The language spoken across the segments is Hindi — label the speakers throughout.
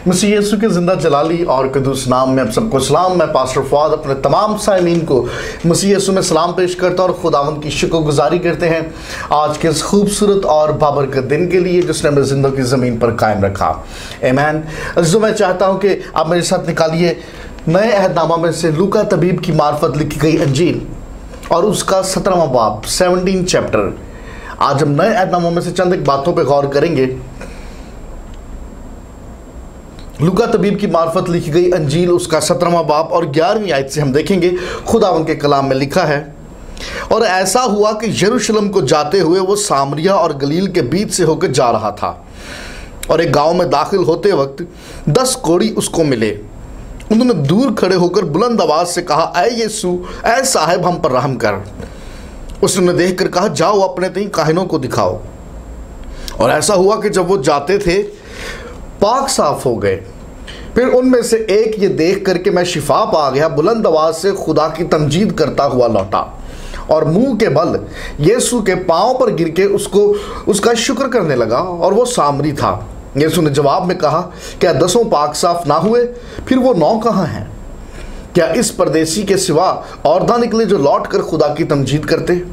Speaker 1: मसीह यीशु के जिंदा जलाली और कदूस नाम में आप सबको सलाम। मैं पास्टर फवाद अपने तमाम साइमीन को मसीह यीशु में सलाम पेश करता हूँ और खुदावंद की शुक्रगुजारी करते हैं आज के इस खूबसूरत और बाबरकत दिन के लिए जिसने हमें जिंदगी की ज़मीन पर कायम रखा। आमीन। जो मैं चाहता हूँ कि आप मेरे साथ निकालिए नए अहदनामा में से लूका तबीब की मार्फत लिखी गई अंजील और उसका 17वां बाब 17 चैप्टर। आज हम नए अहदनामा में से चंद एक बातों पर गौर करेंगे। लूका तबीब की मार्फत लिखी गई अंजील उसका 17वां बाब और 11वीं आयत से हम देखेंगे खुदावंद के कलाम में लिखा है, और ऐसा हुआ कि यरूशलेम को जाते हुए वो सामरिया और गलील के बीच से होकर जा रहा था, और एक गांव में दाखिल होते वक्त 10 कोढ़ी उसको मिले। उन्होंने दूर खड़े होकर बुलंद आवाज से कहा, ऐ यीशु, ऐ साहेब, हम पर रहम कर। उसने देखकर कहा, जाओ अपने तीन काहिनों को दिखाओ। और ऐसा हुआ कि जब वो जाते थे पाक साफ हो गए। फिर उनमें से एक ये देख करके मैं शिफा पा गया बुलंद आवाज से खुदा की तमजीद करता हुआ लौटा और मुंह के बल यीशु के पांव पर गिर के उसका शुक्र करने लगा, और वो सामरी था। यीशु ने जवाब में कहा, क्या 10 पाक साफ ना हुए? फिर वो 9 कहाँ हैं? क्या इस परदेसी के सिवा और ना निकले जो लौट कर खुदा की तमजीद करते?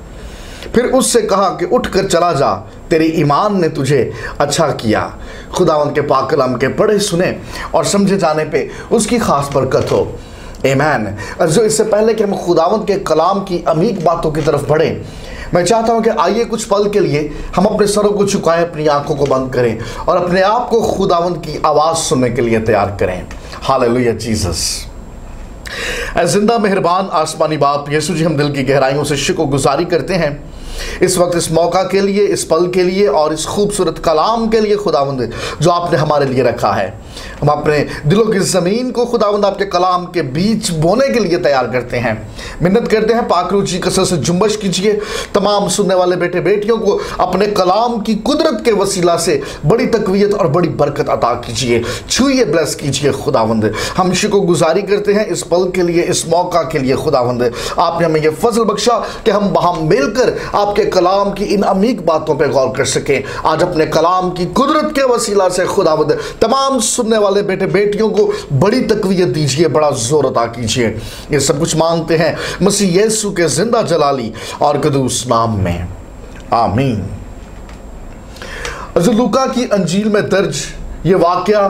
Speaker 1: फिर उससे कहा कि उठ कर चला जा, तेरे ईमान ने तुझे अच्छा किया। खुदावंद के पाक कलाम के पढ़े सुने और समझे जाने पे उसकी खास बरकत हो। आमीन। और जो इससे पहले कि हम खुदावंद के कलाम की अमीक बातों की तरफ बढ़ें, मैं चाहता हूं कि आइए कुछ पल के लिए हम अपने सरों को झुकाएं, अपनी आंखों को बंद करें और अपने आप को खुदावंद की आवाज़ सुनने के लिए तैयार करें। Hallelujah Jesus. ऐ जिंदा मेहरबान आसमानी बाप यीशु जी, हम दिल की गहराइयों से शुक्रगुजारी करते हैं इस वक्त, इस मौका के लिए, इस पल के लिए और इस खूबसूरत कलाम के लिए खुदावंद जो आपने हमारे लिए रखा है। हम अपने दिलों की ज़मीन को खुदावंद आपके कलाम के बीच बोने के लिए तैयार करते हैं। मिन्नत करते हैं पाक रूह जी कसरत से जुम्बश कीजिए, तमाम सुनने वाले बेटे बेटियों को अपने कलाम की कुदरत के वसीला से बड़ी तकवीयत और बड़ी बरकत अता कीजिए, छुइए, ब्लेस कीजिए खुदावंद। हम शुक्रगुजारी करते हैं इस पल के लिए, इस मौका के लिए खुदावंद। आपने हमें यह फजल बख्शा कि हम वहाँ मिलकर आपके कलाम की इन अमीक बातों पर गौर कर सकें। आज अपने कलाम की कुदरत के वसीला से खुदावंद तमाम सुनने वाले बेटे बेटियों को बड़ी तकवीयत दीजिए, बड़ा जोर अता कीजिए। ये सब कुछ मांगते हैं मसीह यीशु के जिंदा जलाली और कदूस नाम में, आमीन। लूका की अंजील में दर्ज ये वाकया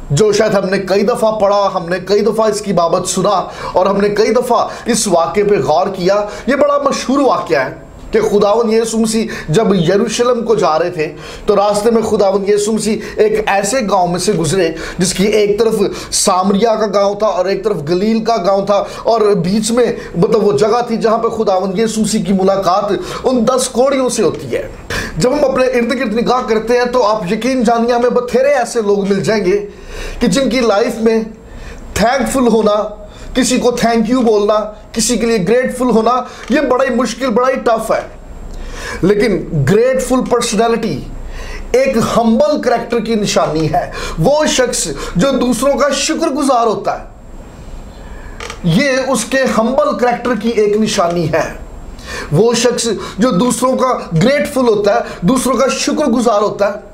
Speaker 1: जो शायद हमने कई दफ़ा पढ़ा, हमने कई दफ़ा इसकी बाबत सुना और हमने कई दफ़ा इस वाक़े पे गौर किया, ये बड़ा मशहूर वाक़या है कि खुदावंद यीशु मसीह जब यरूशलेम को जा रहे थे तो रास्ते में खुदावंद यीशु मसीह एक ऐसे गांव में से गुजरे जिसकी एक तरफ सामरिया का गांव था और एक तरफ गलील का गांव था, और बीच में मतलब वो जगह थी जहां पे खुदावंद यीशु मसीह की मुलाकात उन 10 कोढ़ियों से होती है। जब हम अपने इर्द गिर्द निगाह करते हैं तो आप यकीन जानिए हमें बथेरे ऐसे लोग मिल जाएंगे कि जिनकी लाइफ में थैंकफुल होना, किसी को थैंक यू बोलना, किसी के लिए ग्रेटफुल होना, ये बड़ा ही मुश्किल, बड़ा ही टफ है। लेकिन ग्रेटफुल पर्सनैलिटी एक हम्बल करैक्टर की निशानी है। वो शख्स जो दूसरों का शुक्रगुजार होता है, ये उसके हम्बल करैक्टर की एक निशानी है। वो शख्स जो दूसरों का ग्रेटफुल होता है, दूसरों का शुक्रगुजार होता है,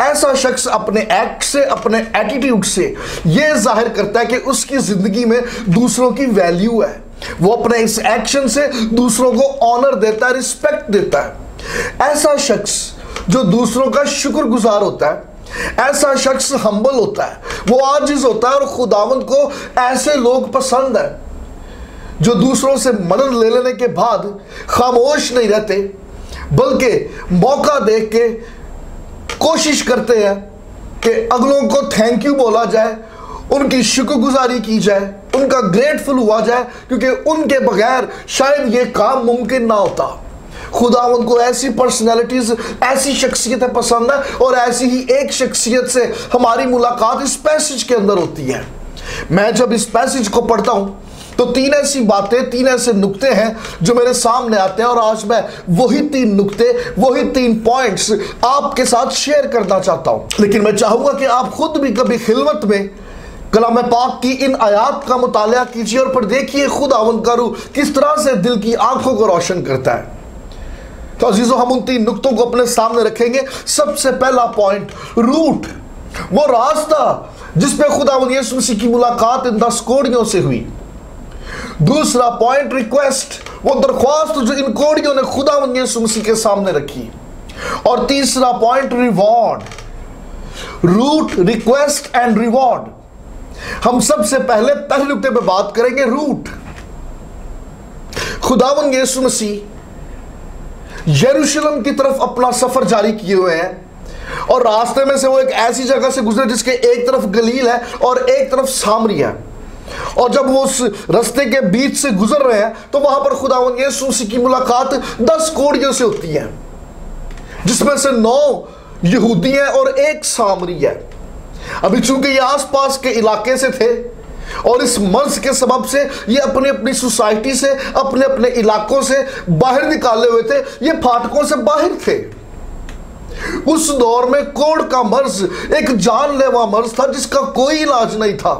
Speaker 1: ऐसा शख्स अपने एक्ट से, अपने एटीट्यूड से यह जाहिर करता है कि उसकी जिंदगी में दूसरों की वैल्यू है। वो अपने इस एक्शन से दूसरों को ऑनर देता है, रिस्पेक्ट देता है। ऐसा शख्स जो दूसरों का शुक्रगुजार होता है, ऐसा शख्स हम्बल होता है, वो आजिज होता है, और खुदावंद को ऐसे लोग पसंद है जो दूसरों से मदद ले लेने के बाद खामोश नहीं रहते, बल्कि मौका देख के कोशिश करते हैं कि अगलों को थैंक यू बोला जाए, उनकी शुक्रगुजारी की जाए, उनका ग्रेटफुल हुआ जाए, क्योंकि उनके बगैर शायद ये काम मुमकिन ना होता। खुदावंद को ऐसी पर्सनैलिटीज, ऐसी शख्सियतें पसंद है, और ऐसी ही एक शख्सियत से हमारी मुलाकात इस पैसेज के अंदर होती है। मैं जब इस पैसेज को पढ़ता हूं तो 3 ऐसी बातें, 3 ऐसे नुक्ते हैं जो मेरे सामने आते हैं, और आज मैं वही 3 नुक्ते, वही 3 पॉइंट्स आपके साथ शेयर करना चाहता हूं। लेकिन मैं चाहूंगा कि आप खुद भी कभी खिलवत में कलाम पाक की इन आयात का मुताला कीजिए और फिर देखिए खुदावंद का रूह किस तरह से दिल की आंखों को रोशन करता है। तो अजीजों, हम उन 3 नुक्तों को अपने सामने रखेंगे। सबसे पहला पॉइंट, रूट। वो रास्ता जिसपे खुदावंद यीशु मसीह की मुलाकात इन 10 कोड़ियों से हुई। दूसरा पॉइंट रिक्वेस्ट, वो दरख्वास्त जो इन कोड़ियों ने खुदावंद यीशु मसीह के सामने रखी। और तीसरा point reward, route, request and reward. हम सबसे पहले नुक्ते पे बात करेंगे रूट। खुदावंद यीशु मसीह यरूशलेम की तरफ अपना सफर जारी किए हुए हैं और रास्ते में से वो एक ऐसी जगह से गुजरे जिसके एक तरफ गलील है और एक तरफ सामरी है। और जब वो उस रास्ते के बीच से गुजर रहे हैं तो वहां पर खुदावंद यीशु मसीह की मुलाकात 10 कोड़ियों से होती है, जिसमें से 9 यहूदी हैं और 1 सामरी है। अभी चूंकि ये आसपास के इलाके से थे और इस मर्ज के सबब से ये अपनी अपनी सोसाइटी से, अपने अपने इलाकों से बाहर निकाले हुए थे, ये फाटकों से बाहर थे। उस दौर में कोढ़ का मर्ज एक जानलेवा मर्ज था जिसका कोई इलाज नहीं था।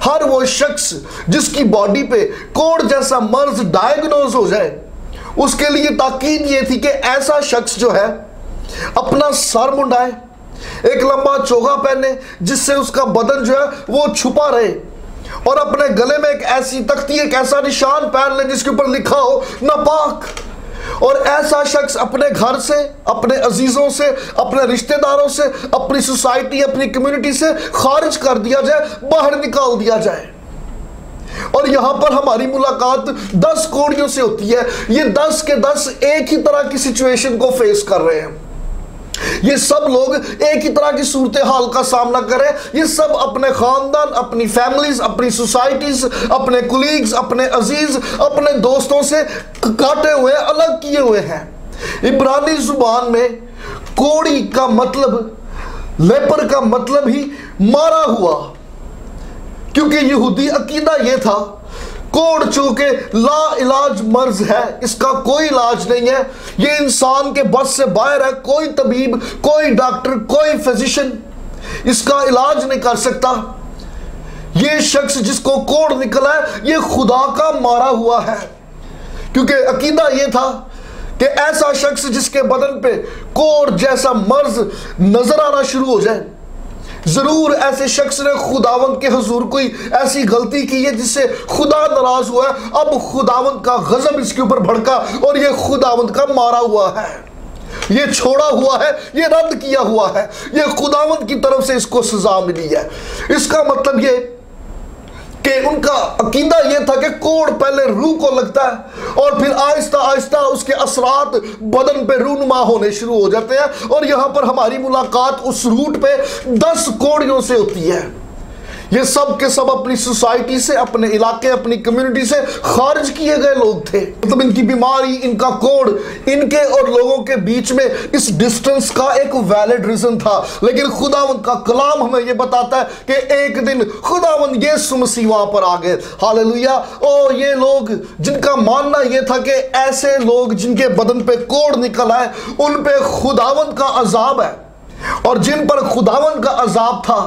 Speaker 1: हर वो शख्स जिसकी बॉडी पे कोढ़ जैसा मर्ज डायग्नोज हो जाए, उसके लिए ताकीद ये थी कि ऐसा शख्स जो है अपना सर मुंडाए, एक लंबा चोगा पहने जिससे उसका बदन जो है वो छुपा रहे, और अपने गले में एक ऐसी तख्ती, एक ऐसा निशान पहन ले जिसके ऊपर लिखा हो नापाक। और ऐसा शख्स अपने घर से, अपने अजीजों से, अपने रिश्तेदारों से, अपनी सोसाइटी, अपनी कम्युनिटी से खारिज कर दिया जाए, बाहर निकाल दिया जाए। और यहां पर हमारी मुलाकात 10 कोड़ियों से होती है। ये 10 के 10 एक ही तरह की सिचुएशन को फेस कर रहे हैं। ये सब लोग एक ही तरह की सूरत हाल का सामना करें। ये सब अपने खानदान, अपनी फैमिलीज, अपनी सोसाइटीज, अपने कुलीग्स, अपने अजीज, अपने दोस्तों से काटे हुए, अलग किए हुए हैं। इब्रानी जुबान में कोड़ी का मतलब, लेपर का मतलब ही मारा हुआ, क्योंकि यहूदी अकीदा यह था कोढ़ चूंकि ला इलाज मर्ज है, इसका कोई इलाज नहीं है, ये इंसान के बस से बाहर है, कोई तबीब, कोई डॉक्टर, कोई फिजिशियन इसका इलाज नहीं कर सकता। ये शख्स जिसको कोढ़ निकला है ये खुदा का मारा हुआ है, क्योंकि अकीदा ये था कि ऐसा शख्स जिसके बदन पे कोढ़ जैसा मर्ज नजर आना शुरू हो जाए, जरूर ऐसे शख्स ने खुदावंद के हुजूर कोई ऐसी गलती की है जिससे खुदा नाराज हुआ है। अब खुदावंद का गजब इसके ऊपर भड़का और ये खुदावंद का मारा हुआ है, ये छोड़ा हुआ है, ये रद्द किया हुआ है, ये खुदावंद की तरफ से इसको सजा मिली है। इसका मतलब ये कि उनका अकीदा यह था कि कोढ़ पहले रूह को लगता है और फिर आहिस्ता आहिस्ता उसके असरात बदन पे रूनुमा होने शुरू हो जाते हैं। और यहां पर हमारी मुलाकात उस रूट पे 10 कोड़ियों से होती है। ये सब के सब अपनी सोसाइटी से, अपने इलाके, अपनी कम्युनिटी से खारिज किए गए लोग थे। मतलब इनकी बीमारी, इनका कोढ़, इनके और लोगों के बीच में इस डिस्टेंस का एक वैलिड रीजन था। लेकिन खुदावंद का कलाम हमें यह बताता है कि एक दिन खुदावंद यीशु मसीह वहां पर आ गए। हालेलुया। और ये लोग जिनका मानना यह था कि ऐसे लोग जिनके बदन पे कोढ़ निकल आए उन पे खुदावंद का अजाब है, और जिन पर खुदावंद का अजाब था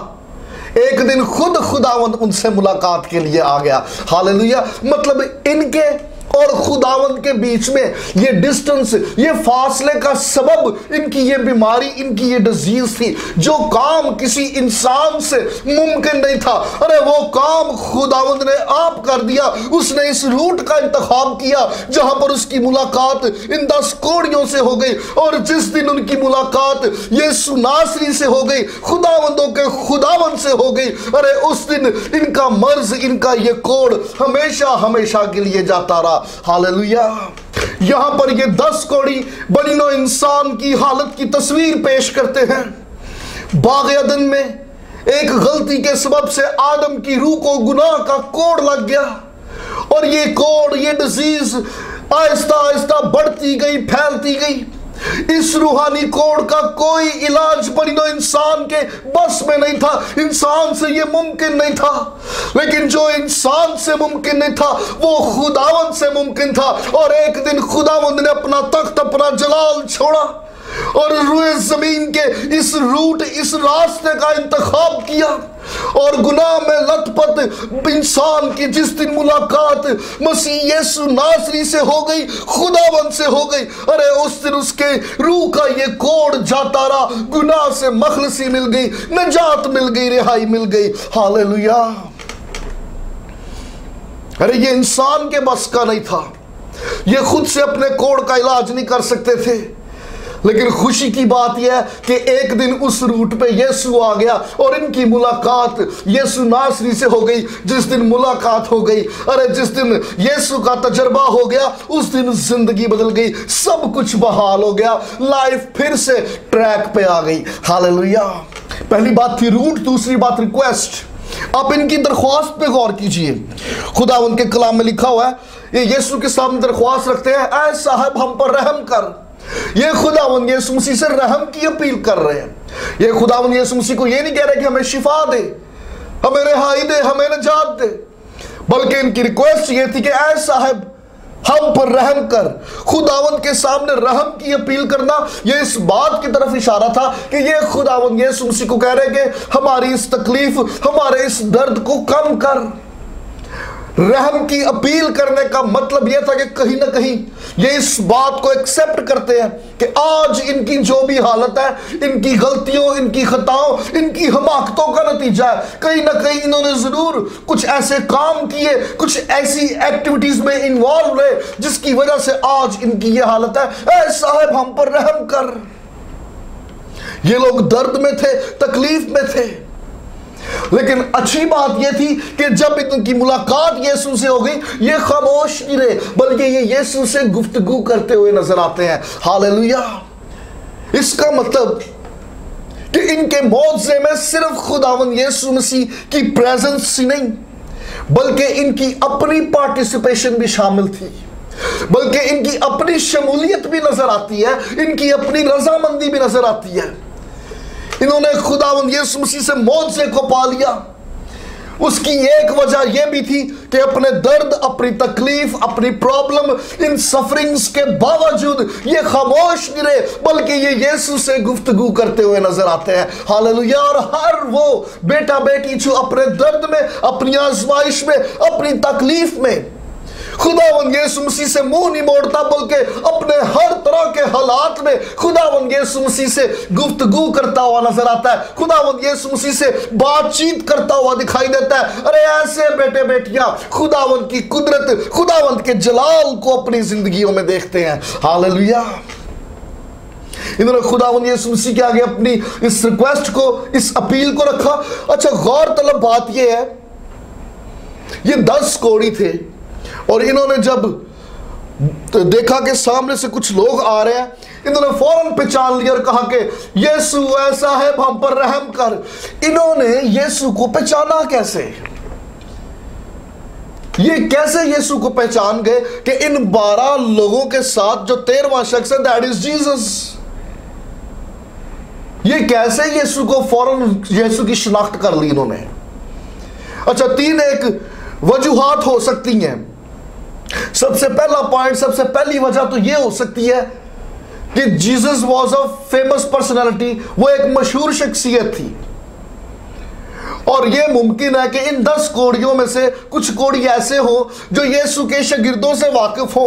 Speaker 1: एक दिन खुद खुदावंद उनसे मुलाकात के लिए आ गया। हालेलुया। मतलब इनके और खुदावंद के बीच में ये डिस्टेंस, ये फासले का सबब इनकी ये बीमारी, इनकी ये डिजीज थी। जो काम किसी इंसान से मुमकिन नहीं था, अरे वो काम खुदावंद ने आप कर दिया। उसने इस रूट का इंतखाब किया जहां पर उसकी मुलाकात इन 10 कोड़ियों से हो गई। और जिस दिन उनकी मुलाकात यीशु नासरी से हो गई, खुदावंदों के खुदावंद से हो गई, अरे उस दिन इनका मर्ज, इनका ये कोड़ हमेशा हमेशा के लिए जाता रहा। हालेलुया। यहां पर ये 10 कोड़ी बनी नौ इंसान की हालत की तस्वीर पेश करते हैं। बाग अदन में एक गलती के सबब से आदम की रूह को गुनाह का कोड़ लग गया, और ये कोड़, ये डिजीज आहिस्ता आहिस्ता बढ़ती गई, फैलती गई। इस रूहानी कोड़ का कोई इलाज बनिनो इंसान के बस में नहीं था, इंसान से यह मुमकिन नहीं था। लेकिन जो इंसान से मुमकिन नहीं था वो खुदावंद से मुमकिन था। और एक दिन खुदावंद ने अपना तख्त, अपना जलाल छोड़ा, और रुए जमीन के इस रूट, इस रास्ते का इंतखाब किया और गुनाह में लथपथ इंसान की जिस दिन मुलाकात मसीह यीशु नासरी से हो गई, खुदावंद से हो गई, अरे उस दिन उसके रूह का ये कोड जाता रहा, गुनाह से मखलसी मिल गई, निजात मिल गई, रिहाई मिल गई। हालेलुया। अरे ये इंसान के बस का नहीं था, ये खुद से अपने कोड का इलाज नहीं कर सकते थे। लेकिन खुशी की बात यह है कि एक दिन उस रूट पे यीशु आ गया और इनकी मुलाकात यीशु नासरी से हो गई। जिस दिन मुलाकात हो गई, अरे जिस दिन यीशु का तजर्बा हो गया, उस दिन जिंदगी बदल गई, सब कुछ बहाल हो गया, लाइफ फिर से ट्रैक पे आ गई। हालेलुया। पहली बात थी रूट, दूसरी बात रिक्वेस्ट। आप इनकी दरख्वास्त पे गौर कीजिए। खुदा उनके कलाम में लिखा हुआ है, ये यीशु के सामने दरख्वास्त रखते हैं, ऐ साहब हम पर रहम कर। ये खुदावंद यीशु मसीह से रहम की अपील कर रहे हैं। ये खुदावंद यीशु मसीह को ये नहीं कह रहे कि हमें शिफा दे, हमें रिहाई दे, हमें निजात दे, बल्कि इनकी रिक्वेस्ट ये थी कि ऐ साहब हम पर रहम कर। खुदावंद के सामने रहम की अपील करना, ये इस बात की तरफ इशारा था कि ये खुदावंद यीशु मसीह को कह रहे कि हमारी इस तकलीफ, हमारे इस दर्द को कम कर। रहम की अपील करने का मतलब यह था कि कहीं ना कहीं ये इस बात को एक्सेप्ट करते हैं कि आज इनकी जो भी हालत है, इनकी गलतियों, इनकी खताओं, इनकी हमाकतों का नतीजा है। कहीं ना कहीं इन्होंने जरूर कुछ ऐसे काम किए, कुछ ऐसी एक्टिविटीज में इन्वॉल्व रहे जिसकी वजह से आज इनकी ये हालत है। ऐ साहब हम पर रहम कर। ये लोग दर्द में थे, तकलीफ में थे, लेकिन अच्छी बात यह थी कि जब इनकी मुलाकात यीशु से हो गई, ये खामोश नहीं रहे, बल्कि ये यीशु से गुफ्तगू करते हुए नजर आते हैं। हालेलुया। इसका मतलब कि इनके मौजज़े में सिर्फ खुदावंद यीशु मसीह की प्रेजेंस ही नहीं, बल्कि इनकी अपनी पार्टिसिपेशन भी शामिल थी, बल्कि इनकी अपनी शमूलियत भी नजर आती है, इनकी अपनी रजामंदी भी नजर आती है। इन्होंने खुदावंद यीशु मसीह से मौजज़े को पा लिया। उसकी एक वजह यह भी थी कि अपने दर्द, अपनी तकलीफ, अपनी प्रॉब्लम, इन सफरिंग्स के बावजूद ये खामोश नहीं रहे, बल्कि ये यीशु से गुफ्तगू करते हुए नजर आते हैं। हालेलुया। और हर वो बेटा बेटी जो अपने दर्द में, अपनी आजमाइश में, अपनी तकलीफ में खुदावंद यीशु मसीह से मुंह नहीं मोड़ता, बल्कि अपने हर तरह के हालात में खुदावंद यीशु मसीह से गुफ्तगू करता हुआ नजर आता है, खुदावंद यीशु मसीह से बातचीत करता हुआ दिखाई देता है। अरे ऐसे बेटे बेटियां खुदावंद की कुदरत, खुदावंद के जलाल को अपनी जिंदगियों में देखते हैं। हालेलुया। इन्होंने खुदावंद यीशु मसीह के आगे अपनी इस रिक्वेस्ट को, इस अपील को रखा। अच्छा, गौर तलब बात यह है, ये 10 कोढ़ी थे और इन्होंने जब देखा कि सामने से कुछ लोग आ रहे हैं, इन्होंने फौरन पहचान लिया और कहा कि यीशु ऐसा है, हम पर रहम कर। इन्होंने यीशु को पहचाना कैसे? ये कैसे यीशु को पहचान गए कि इन 12 लोगों के साथ जो 13वां शख्स है, दैट इज जीसस। ये कैसे यीशु को फौरन यीशु की शिनाख्त कर ली इन्होंने? अच्छा, 3 एक वजूहात हो सकती हैं। सबसे पहला पॉइंट, सबसे पहली वजह तो यह हो सकती है कि Jesus was a famous personality, वो एक मशहूर शख्सियत थी, और यह मुमकिन है कि इन 10 कोढ़ियों में से कुछ कोढ़ी ऐसे हो जो यीशु के शागिर्दों से वाकिफ हो,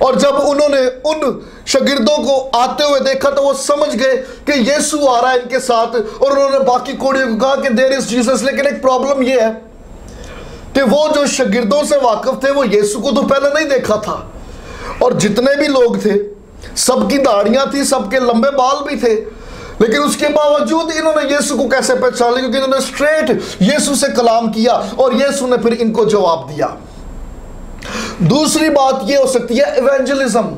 Speaker 1: और जब उन्होंने उन शागिर्दों को आते हुए देखा तो वो समझ गए कि यीशु आ रहा है इनके साथ, और उन्होंने बाकी कोढ़ियों को कहा कि देयर इज जीसस। लेकिन एक प्रॉब्लम यह है कि वो जो शागिर्दों से वाकिफ थे वो यीशु को तो पहले नहीं देखा था, और जितने भी लोग थे सबकी दाढ़ियां थी, सबके लंबे बाल भी थे, लेकिन उसके बावजूद इन्होंने यीशु को कैसे पहचान लिया? क्योंकि इन्होंने स्ट्रेट यीशु से कलाम किया और यीशु ने फिर इनको जवाब दिया। दूसरी बात यह हो सकती है इवेंजलिज्म।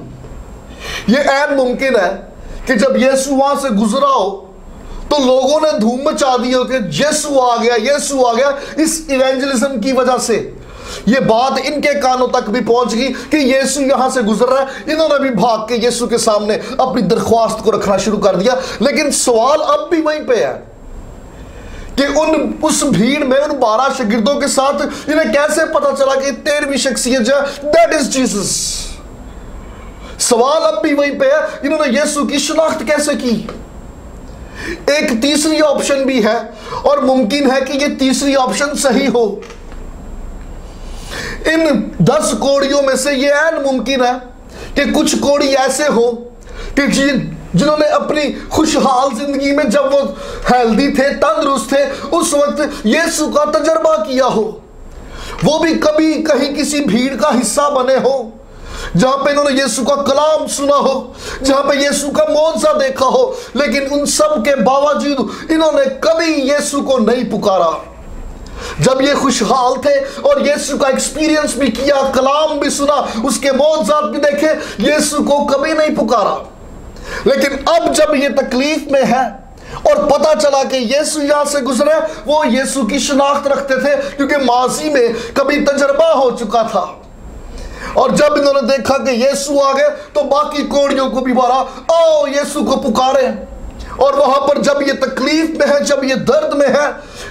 Speaker 1: यह ऐन मुमकिन है कि जब यीशु वहां से गुजरा हो तो लोगों ने धूम मचा दी हो कि यीशु आ गया, यीशु आ गया। इस इवेंजलिज्म की वजह से ये बात इनके कानों तक भी पहुंच गई कि यीशु यहां से गुजर रहा है। इन्होंने भी भाग के यीशु के सामने अपनी दरख्वास्त को रखना शुरू कर दिया। लेकिन सवाल अब भी वहीं पे है कि उस भीड़ में उन 12 शागिर्दों के साथ इन्हें कैसे पता चला कि 13वीं शख्सियत जो है दैट इज जीसस। सवाल अब भी वहीं पे है, इन्होंने यीशु की शिनाख्त कैसे की? एक तीसरी ऑप्शन भी है और मुमकिन है कि ये तीसरी ऑप्शन सही हो। इन 10 कोड़ियों में से ये ऐन मुमकिन है कि कुछ कोड़ी ऐसे हो कि जिन्होंने अपनी खुशहाल जिंदगी में, जब वो हेल्दी थे, तंदुरुस्त थे, उस वक्त यीशु का तजर्बा किया हो। वो भी कभी कहीं किसी भीड़ का हिस्सा बने हो, जहां पे इन्होंने यीशु का कलाम सुना हो, जहां पे यीशु का मौजज़ा देखा हो, लेकिन उन सब के बावजूद इन्होंने कभी यीशु को नहीं पुकारा। जब ये खुशहाल थे और यीशु का एक्सपीरियंस भी किया, कलाम भी सुना, उसके मौजज़ात भी देखे, यीशु को कभी नहीं पुकारा। लेकिन अब जब ये तकलीफ में है और पता चला कि यीशु यहां से गुजरे, वो यीशु की शिनाख्त रखते थे क्योंकि माजी में कभी तजर्बा हो चुका था। और जब इन्होंने देखा कि यीशु आ गए तो बाकी कोड़ियों को भी बोला, आओ यीशु को पुकारे। और वहां पर जब ये तकलीफ में है, जब ये दर्द में है,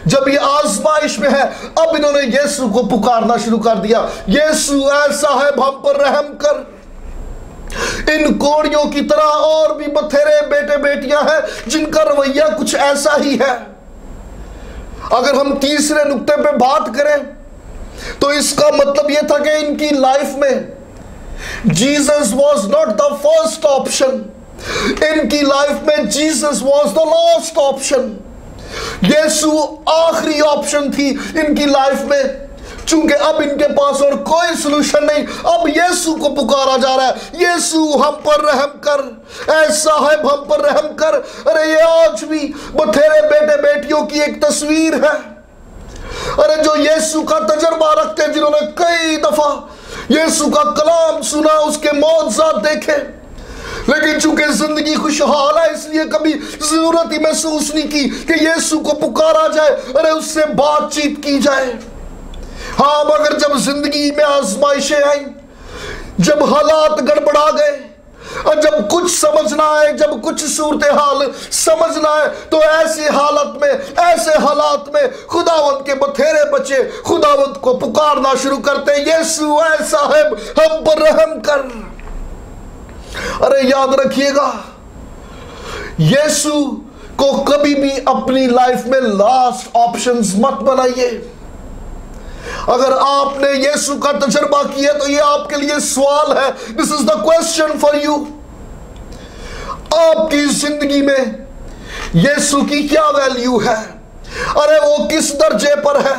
Speaker 1: जब ये आजमाइश में है, अब इन्होंने यीशु को पुकारना शुरू कर दिया, यीशु ऐ साहब हम पर रहम कर। इन कोड़ियों की तरह और भी बथेरे बेटे बेटियां हैं जिनका रवैया कुछ ऐसा ही है। अगर हम तीसरे नुक्ते पे बात करें तो इसका मतलब यह था कि इनकी लाइफ में Jesus was not the first option, इनकी लाइफ में Jesus was the last option. यीशु आखिरी ऑप्शन थी इनकी लाइफ में। चूंकि अब इनके पास और कोई सलूशन नहीं, अब यीशु को पुकारा जा रहा है, यीशु हम पर रहम कर, ऐसा है हम पर रहम कर। अरे ये आज भी बथेरे बेटे बेटियों की एक तस्वीर है, अरे जो यीशु का तजर्बा रखते हैं, जिन्होंने कई दफा यीशु का कलाम सुना, उसके मौजज़ात देखे, लेकिन चूंकि जिंदगी खुशहाल है इसलिए कभी जरूरत ही महसूस नहीं की कि यीशु को पुकारा जाए, अरे उससे बातचीत की जाए। हाँ, मगर जब जिंदगी में आजमाइशें आई, जब हालात गड़बड़ा गए और जब कुछ समझना है, जब कुछ सूरत हाल समझना है, तो ऐसी हालत में, ऐसे हालात में खुदावंत के बथेरे बच्चे खुदावंत को पुकारना शुरू करते हैं, यीशु ऐ साहब हम पर रहम कर। अरे याद रखिएगा, यीशु को कभी भी अपनी लाइफ में लास्ट ऑप्शंस मत बनाइए। अगर आपने यीशु का तजर्बा किया तो ये आपके लिए सवाल है, this is the question for you. आपकी जिंदगी में यीशु की क्या वैल्यू है? अरे वो किस दर्जे पर है?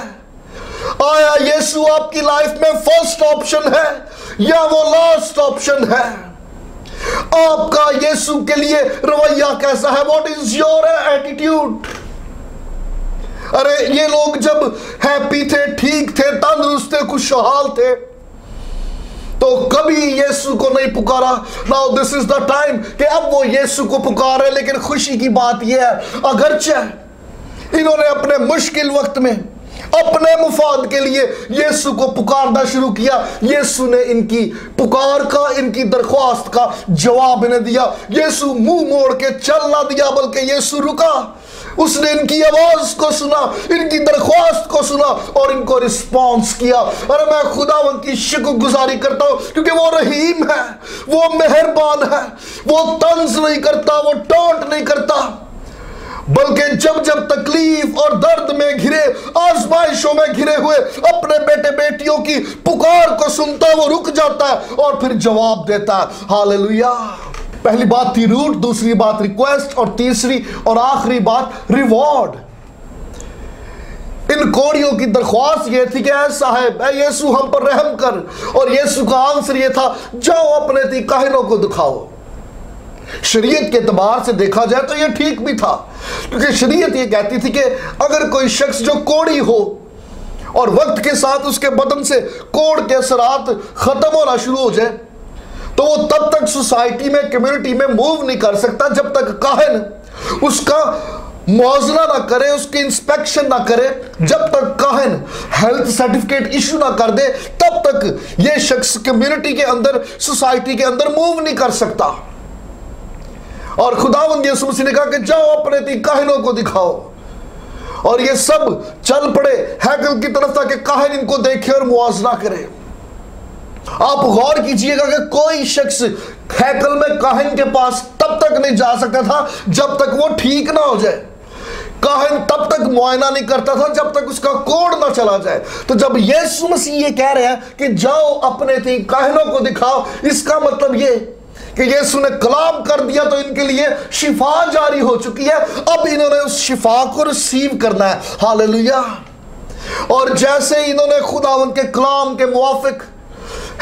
Speaker 1: आया यीशु आपकी लाइफ में फर्स्ट ऑप्शन है या वो लास्ट ऑप्शन है? आपका यीशु के लिए रवैया कैसा है? What is your attitude? अरे ये लोग जब हैप्पी थे, ठीक थे, तंदुरुस्त थे, खुशहाल थे, तो कभी यीशु को नहीं पुकारा। Now this is the time कि अब वो यीशु को पुकारे। लेकिन खुशी की बात यह है, अगरचे इन्होंने अपने मुश्किल वक्त में अपने मुफाद के लिए यीशु को पुकारना शुरू किया, यीशु ने इनकी पुकार का, इनकी दरख्वास्त का जवाब इन्हें दिया। यीशु मुंह मोड़ के चल ना दिया, बल्कि यीशु रुका, उसने इनकी आवाज को सुना, इनकी दरख्वास्त को सुना और इनको रिस्पॉन्स किया। अरे मैं खुदावंत की शुक्रगुजारी करता हूं क्योंकि वो रहीम है, वो मेहरबान है, वो तंज नहीं करता, वो टोंट नहीं करता, बल्कि जब जब तकलीफ और दर्द में घिरे, आजमाइशों में घिरे हुए अपने बेटे बेटियों की पुकार को सुनता, वो रुक जाता है और फिर जवाब देता है। हालेलुया। पहली बात थी रूट, दूसरी बात रिक्वेस्ट और तीसरी और आखिरी बात रिवॉर्ड। इन कोड़ियों की दरख्वास्त यह थी कि ऐ साहब, ऐ यीशु हम पर रहम कर, और यीशु का आंसर यह था, जाओ अपने तिकाहिनों को दिखाओ। शरीयत के एतबार से देखा जाए तो यह ठीक भी था, क्योंकि शरीयत यह कहती थी कि अगर कोई शख्स जो कोड़ी हो और वक्त के साथ उसके बदन से कोड़ के असरात खत्म होना शुरू हो जाए, तो वो तब तक सोसाइटी में, कम्युनिटी में मूव नहीं कर सकता जब तक काहिन उसका मुआवजा ना करे, उसकी इंस्पेक्शन ना करे, जब तक काहिन हेल्थ सर्टिफिकेट इशू ना कर दे, तब तक ये शख्स कम्युनिटी के अंदर, सोसाइटी के अंदर मूव नहीं कर सकता। और खुदावंद यीशु मसीह ने कहा कि जाओ अपने तिकाहिनों को दिखाओ, और ये सब चल पड़े हैकल की तरफ ताकि काहिन इनको देखे और मुआवजा करे। आप गौर कीजिएगा कि कोई शख्स हैकल में काहिन के पास तब तक नहीं जा सकता था जब तक वो ठीक ना हो जाए। काहिन तब तक मुआयना नहीं करता था जब तक उसका कोड ना चला जाए। तो जब यीशु मसीह ये कह रहे हैं कि जाओ अपने काहिनों को दिखाओ, इसका मतलब ये कि यीशु ने कलाम कर दिया तो इनके लिए शिफा जारी हो चुकी है। अब इन्होंने उस शिफा को रिसीव करना है। हालेलुया। और जैसे इन्होंने खुदावंद के कलाम के मुवाफिक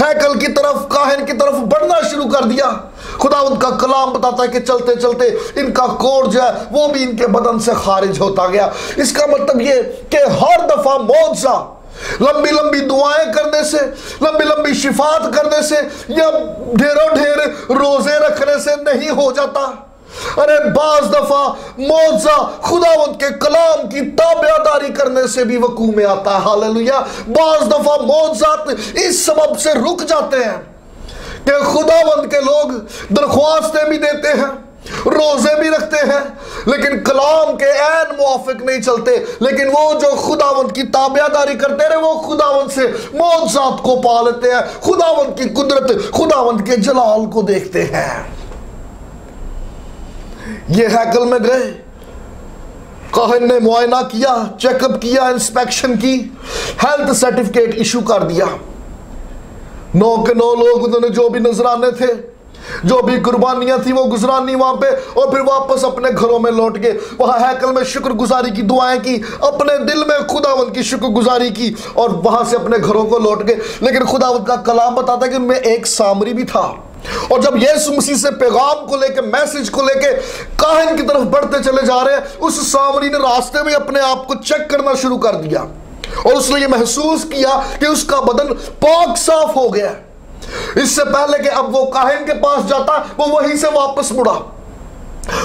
Speaker 1: हैकल की तरफ, काहिन की तरफ बढ़ना शुरू कर दिया, खुदावंद का कलाम बताता है कि चलते चलते इनका कोड जो है वो भी इनके बदन से खारिज होता गया। इसका मतलब ये कि हर दफा मौजज़ा लंबी लंबी दुआएं करने से, लंबी लंबी शिफात करने से या ढेरों ढेर रोजे रखने से नहीं हो जाता। अरे बाज दफा मौजज़ा खुदावंद के कलाम की ताबेदारी करने से भी वकूዕ में आता है। हालेलुया। बाज दफा मौजज़ात इस सबब से रुक जाते हैं कि खुदावंद के लोग दरख्वास्तें भी देते हैं, रोजे भी रखते हैं, लेकिन कलाम के ऐन मुआफिक नहीं चलते। लेकिन वो जो खुदावंद की ताबेदारी करते रहे वो खुदावंद से मौजज़ात को पा लेते हैं, खुदावंद की कुदरत, खुदावंद के जलाल को देखते हैं। ये हैकल में गए, काहिन ने मुआयना किया, चेकअप किया, इंस्पेक्शन की, हेल्थ सर्टिफिकेट इशू कर दिया। 9 के 9 लोग, उन्होंने जो भी नजराने थे, जो भी कुर्बानियां थी वो गुजरानी वहां पे, और फिर वापस अपने घरों में लौट गए। वहां हैकल में शुक्रगुजारी की दुआएं की, अपने दिल में खुदावंद की शुक्रगुजारी की और वहां से अपने घरों को लौट गए। लेकिन खुदावंद का कलाम बताता है कि उनमें एक सामरी भी था। और जब यीशु मसीह से पैगाम को लेके, मैसेज को लेके काहिन की तरफ बढ़ते चले जा रहे हैं, उस सामरी ने रास्ते में अपने आप को चेक करना शुरू कर दिया और उसने ये महसूस किया कि उसका बदन पाक साफ हो गया। इससे पहले कि अब वो काहिन के पास जाता, वो वहीं से वापस मुड़ा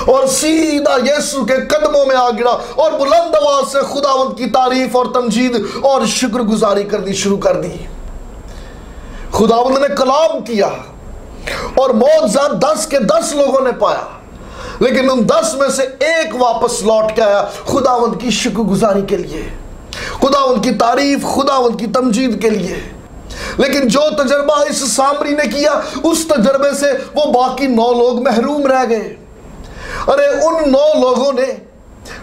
Speaker 1: और सीधा यीशु के कदमों में आ गिरा और बुलंद आवाज से खुदावंद की तारीफ और तमजीद और शुक्रगुजारी करनी शुरू कर दी। खुदावंद ने कलाम किया और मौजज़ा 10 के 10 लोगों ने पाया, लेकिन उन 10 में से एक वापस लौट के आया खुदावंद की शुक्रगुजारी के लिए, खुदावंद की तारीफ, खुदावंद की तमजीद के लिए। लेकिन जो तजर्बा इस सामरी ने किया, उस तजर्बे से वो बाकी 9 लोग महरूम रह गए। अरे उन 9 लोगों ने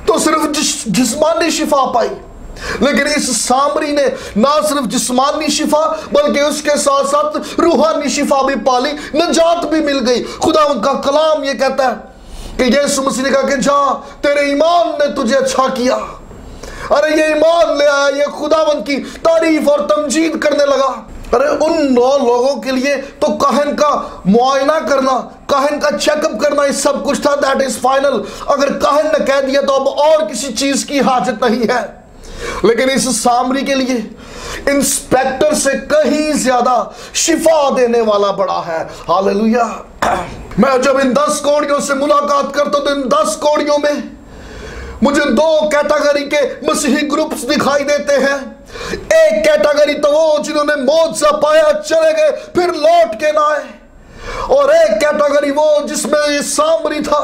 Speaker 1: तो सिर्फ जिस्मानी शिफा पाई, लेकिन इस सामरी ने ना सिर्फ जिस्मानी शिफा बल्कि उसके साथ साथ रूहानी शिफा भी पाली, नजात भी मिल गई। खुदावंद का कलाम ये कहता है कि यीशु मसीह ने कहा कि जा, तेरे ईमान ने तुझे अच्छा किया। अरे ये ईमान ले आया, ये खुदावंद की तारीफ और तमजीद करने लगा। अरे उन 9 लोगों के लिए तो काहिन का मुआयना करना, काहिन का चेकअप करना, ये सब कुछ था, दैट इज फाइनल। अगर काहिन ने कह दिया तो अब और किसी चीज की हाजत नहीं है। लेकिन इस सामरी के लिए इंस्पेक्टर से कहीं ज्यादा शिफा देने वाला बड़ा है। हालेलुया। मैं जब इन 10 कोड़ियों से मुलाकात करता हूं तो इन 10 कोड़ियों में मुझे 2 कैटेगरी के मसीही ग्रुप्स दिखाई देते हैं। एक कैटेगरी तो वो जिन्होंने मौजज़ा पाया, चले गए, फिर लौट के ना आए, और एक कैटेगरी वो जिसमें ये सामरी था,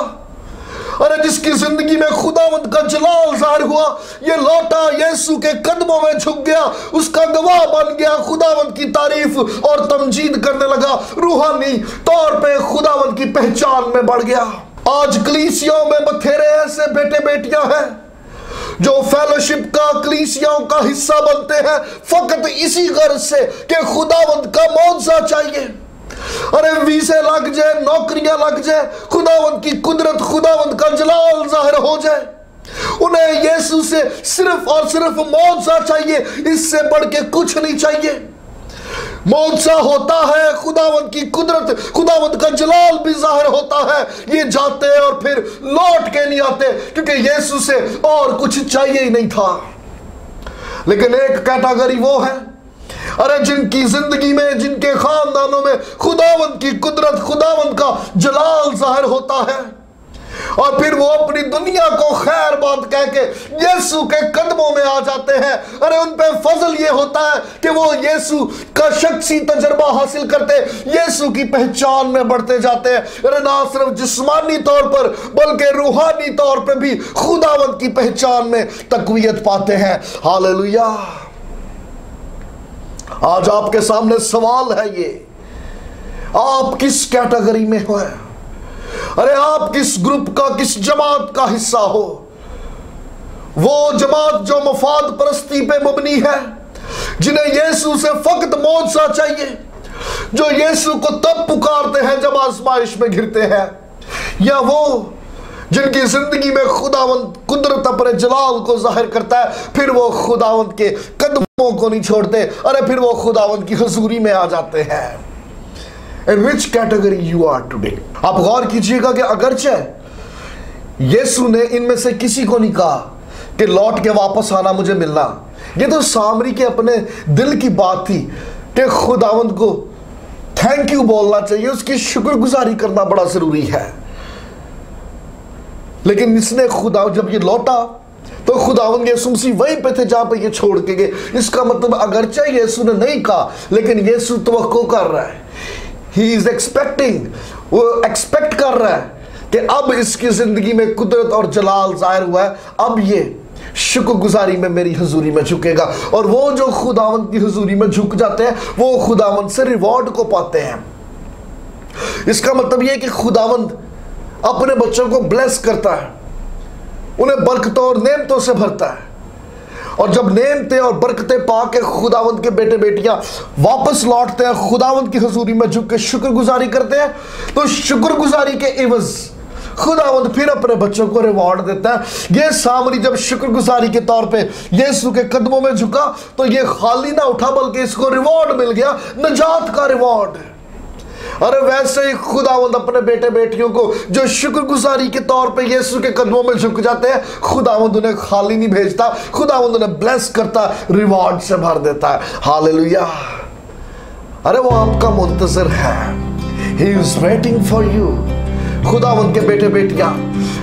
Speaker 1: अरे जिसकी जिंदगी में खुदावंद का जलाल ज़ाहिर हुआ। ये लौटा, यीशु के कदमों में झुक गया, उसका गवाह बन गया, खुदावंद की तारीफ और तमजीद करने लगा, रूहानी तौर पे खुदावंद की पहचान में बढ़ गया। आज कलीसियाओं में बथेरे ऐसे बेटे बेटियां हैं जो फेलोशिप का, कलीसियाओं का हिस्सा बनते हैं फकत इसी गर्ज से कि खुदावंद का मौजज़ा चाहिए। अरे वीज़े लग जाए, नौकरियां लग जाए, खुदावंद की कुदरत, खुदावंद का जलाल जाहिर हो जाए। उन्हें यीशु से सिर्फ और सिर्फ मौजज़ा चाहिए, इससे बढ़ के कुछ नहीं चाहिए। मौजज़ा होता है, खुदावंद की कुदरत, खुदावंद का जलाल भी जाहिर होता है। ये जाते हैं और फिर लौट के नहीं आते, क्योंकि यीशु से और कुछ चाहिए ही नहीं था। लेकिन एक कैटेगरी वो है, अरे जिनकी जिंदगी में, जिनके खानदानों में खुदावंद की कुदरत, खुदावंद का जलाल जाहिर होता है, और फिर वो अपनी दुनिया को खैर बात कह के यीशु के कदमों में आ जाते हैं। अरे उन पे फजल ये होता है कि वो यीशु का शख्सी तजर्बा हासिल करते, यीशु की पहचान में बढ़ते जाते हैं। अरे ना सिर्फ जिस्मानी तौर पर बल्कि रूहानी तौर पर भी खुदावंद की पहचान में तकवीयत पाते हैं। हालेलुया, आज आपके सामने सवाल है ये, आप किस कैटेगरी में हो? अरे आप किस ग्रुप का, किस जमात का हिस्सा हो? वो जमात जो मफाद परस्ती पे मबनी है, जिन्हें यीशु से फकत मौजज़ा चाहिए, जो यीशु को तब पुकारते हैं जब आजमाइश में घिरते हैं, या वो जिनकी जिंदगी में खुदावंद कुदरत अपने जलाल को जाहिर करता है, फिर वो खुदावंद के कदमों को नहीं छोड़ते, अरे फिर वो खुदावंद की हुजूरी में आ जाते हैं। In which category you are today? आप गौर कीजिएगा कि अगरचे यीशु ने इनमें से किसी को नहीं कहा कि लौट के वापस आना, मुझे मिलना। ये तो सामरी के अपने दिल की बात थी कि खुदावंद को थैंक यू बोलना चाहिए, उसकी शुक्रगुजारी करना बड़ा जरूरी है। लेकिन इसने खुदा जब ये लौटा तो खुदावंद यीशु मसीह वहीं पे थे जहां पे ये छोड़ के गए। इसका मतलब अगरचे यीशु ने नहीं कहा, लेकिन यीशु तवक्को कर रहा है, ही इज एक्सपेक्टिंग, वो एक्सपेक्ट कर रहा है कि अब इसकी जिंदगी में कुदरत और जलाल जाहिर हुआ है, अब ये शुक्रगुजारी में मेरी हुजूरी में झुकेगा। और वो जो खुदावंद की हुजूरी में झुक जाते हैं वो खुदावंद से रिवॉर्ड को पाते हैं। इसका मतलब ये कि खुदावंद अपने बच्चों को ब्लेस करता है, उन्हें बरकतों और नेमतों से भरता है। और जब नेमतें और बरकतें पाके खुदावंद के बेटे बेटियां वापस लौटते हैं, खुदावंद की हुजूरी में झुक के शुक्रगुजारी करते हैं, तो शुक्रगुजारी के इवज खुदावंद फिर अपने बच्चों को रिवॉर्ड देता है। ये सामरी जब शुक्रगुजारी के तौर पे यीशु के कदमों में झुका तो ये खाली ना उठा, बल्कि इसको रिवॉर्ड मिल गया, नजात का रिवॉर्ड। अरे वैसे ही खुदावंद अपने बेटे बेटियों को जो शुक्रगुजारी के तौर पे यीशु के कदमों में झुक जाते हैं, खुदावंद उन्हें खाली नहीं भेजता, खुदावंद उन्हें ब्लेस करता, रिवॉर्ड से भर देता है। हालेलुया। अरे वो आपका मुंतजर है, he is waiting for you. खुदावंद के बेटे बेटियां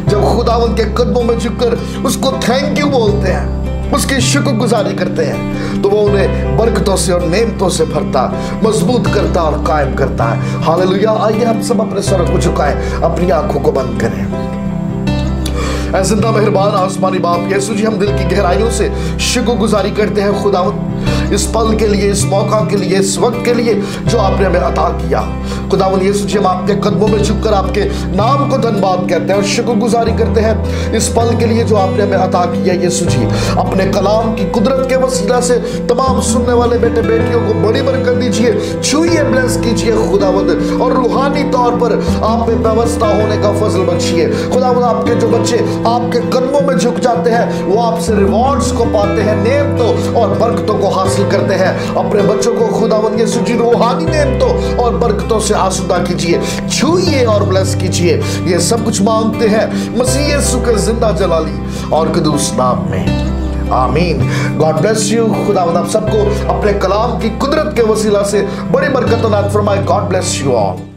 Speaker 1: जब खुदावंद के कदमों में झुककर उसको थैंक यू बोलते हैं, उसकी शुक्रगुजारी करते हैं, तो वो उन्हें बरकतों से और नेमतों से भरता, मजबूत करता और कायम करता है। हालेलुया। आइए हम सब अपने सर को झुकाएं, अपनी आंखों को बंद करें। ऐ जिंदा मेहरबान आसमानी बाप यीशु जी, हम दिल की गहराइयों से शुक्रगुजारी करते हैं खुदावंद इस पल के लिए, इस मौका के लिए, इस वक्त के लिए जो आपने हमें अता किया। खुदावंद यीशु जी, हम आपके कदमों में झुककर आपके नाम को धन्यवाद कहते हैं और शुक्रगुजारी करते हैं इस पल के लिए जो आपने हमें अता किया। यीशु जी, अपने कलाम की कुदरत के वसीला से तमाम सुनने वाले बेटे बेटियों को बड़ी बरकत दीजिए, छुइए, ब्लेस कीजिए खुदावंद, और रूहानी तौर पर आप में व्यवस्था होने का फजल बख्शिए। खुदावंद, आपके जो बच्चे आपके कदमों में झुक जाते हैं वो आपसे रिवॉर्ड्स को पाते हैं, नेमतों और बरकतों को हासिल करते हैं। अपने बच्चों को खुदावंद यीशु जी रूहानी नेमतों और बरकतों से आसूदा कीजिए, छुइए और ब्लेस कीजिए। ये सब कुछ मांगते हैं मसीह यीशु के जिंदा जलाली और कदूस नाम में, आमीन। God bless you. खुदावंद आप सबको अपने कलाम की कुदरत के वसीला से बड़ी बरकत अता फरमाए। God bless you all.